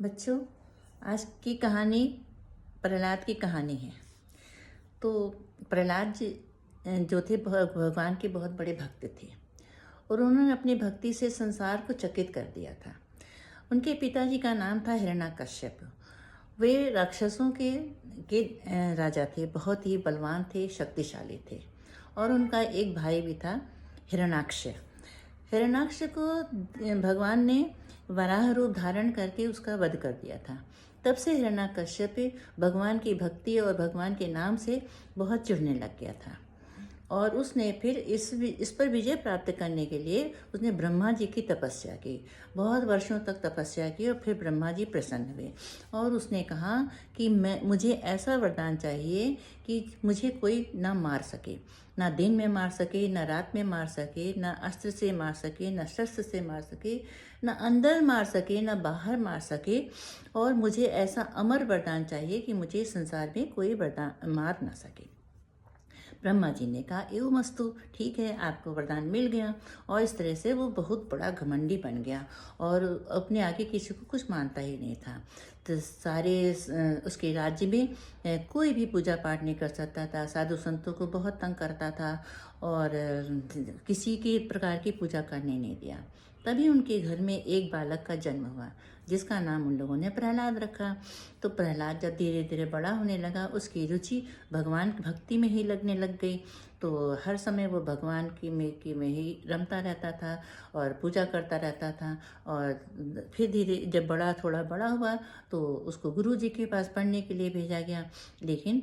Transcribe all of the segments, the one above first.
बच्चों, आज की कहानी प्रहलाद की कहानी है। तो प्रहलाद जी जो थे भगवान के बहुत बड़े भक्त थे और उन्होंने अपनी भक्ति से संसार को चकित कर दिया था। उनके पिताजी का नाम था हिरण्याकश्यप। वे राक्षसों के राजा थे, बहुत ही बलवान थे, शक्तिशाली थे। और उनका एक भाई भी था, हिरण्याक्ष। हिरण्याक्ष को भगवान ने वराह रूप धारण करके उसका वध कर दिया था। तब से हिरण्याकश्यप भगवान की भक्ति और भगवान के नाम से बहुत चिढ़ने लग गया था और उसने फिर इस पर विजय प्राप्त करने के लिए उसने ब्रह्मा जी की तपस्या की। बहुत वर्षों तक तपस्या की और फिर ब्रह्मा जी प्रसन्न हुए और उसने कहा कि मुझे ऐसा वरदान चाहिए कि मुझे कोई ना मार सके, ना दिन में मार सके, ना रात में मार सके, ना अस्त्र से मार सके, ना शस्त्र से मार सके, ना अंदर मार सके, ना बाहर मार सके। और मुझे ऐसा अमर वरदान चाहिए कि मुझे संसार में कोई वरदान मार ना सके। ब्रह्मा जी ने कहा, एवं मस्तु, ठीक है, आपको वरदान मिल गया। और इस तरह से वो बहुत बड़ा घमंडी बन गया और अपने आगे किसी को कुछ मानता ही नहीं था। तो सारे उसके राज्य में कोई भी पूजा पाठ नहीं कर सकता था, साधु संतों को बहुत तंग करता था और किसी के प्रकार की पूजा करने नहीं दिया। तभी उनके घर में एक बालक का जन्म हुआ जिसका नाम उन लोगों ने प्रहलाद रखा। तो प्रहलाद जब धीरे धीरे बड़ा होने लगा, उसकी रुचि भगवान की भक्ति में ही लगने लग गई। तो हर समय वो भगवान की में ही रमता रहता था और पूजा करता रहता था। और फिर धीरे जब थोड़ा बड़ा हुआ तो उसको गुरु जी के पास पढ़ने के लिए भेजा गया, लेकिन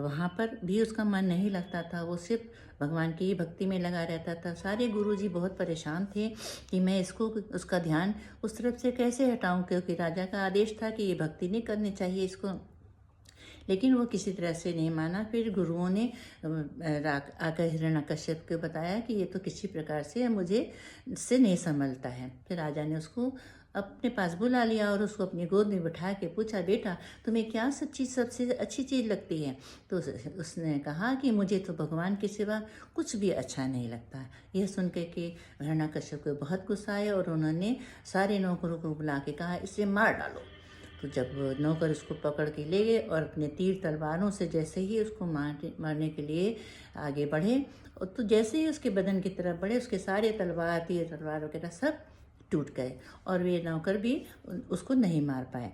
वहाँ पर भी उसका मन नहीं लगता था। वो सिर्फ भगवान की ही भक्ति में लगा रहता था। सारे गुरुजी बहुत परेशान थे कि मैं उसका ध्यान उस तरफ से कैसे हटाऊं, क्योंकि राजा का आदेश था कि ये भक्ति नहीं करनी चाहिए इसको। लेकिन वो किसी तरह से नहीं माना। फिर गुरुओं ने आकर हिरण्याकश्यप को बताया कि ये तो किसी प्रकार से मुझे से नहीं संभलता है। फिर राजा ने उसको अपने पास बुला लिया और उसको अपनी गोद में बिठा के पूछा, बेटा तुम्हें क्या सबसे अच्छी चीज़ लगती है? तो उसने कहा कि मुझे तो भगवान के सिवा कुछ भी अच्छा नहीं लगता। यह सुन के कि हिरण्याकश्यप को बहुत गुस्सा आया और उन्होंने सारे नौकरों को बुला के कहा, इसे मार डालो। तो जब नौकर उसको पकड़ के ले गए और अपने तीर तलवारों से जैसे ही उसको मारने के लिए आगे बढ़े, तो जैसे ही उसके बदन की तरफ बढ़े, उसके सारे तीर तलवार वगैरह सब टूट गए और वे नौकर भी उसको नहीं मार पाए।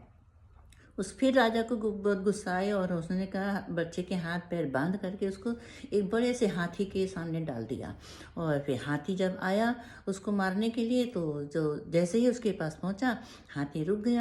फिर राजा को बहुत गुस्सा आया और उसने कहा, बच्चे के हाथ पैर बांध करके उसको एक बड़े से हाथी के सामने डाल दिया। और फिर हाथी जब आया उसको मारने के लिए, तो जो जैसे ही उसके पास पहुंचा, हाथी रुक गया।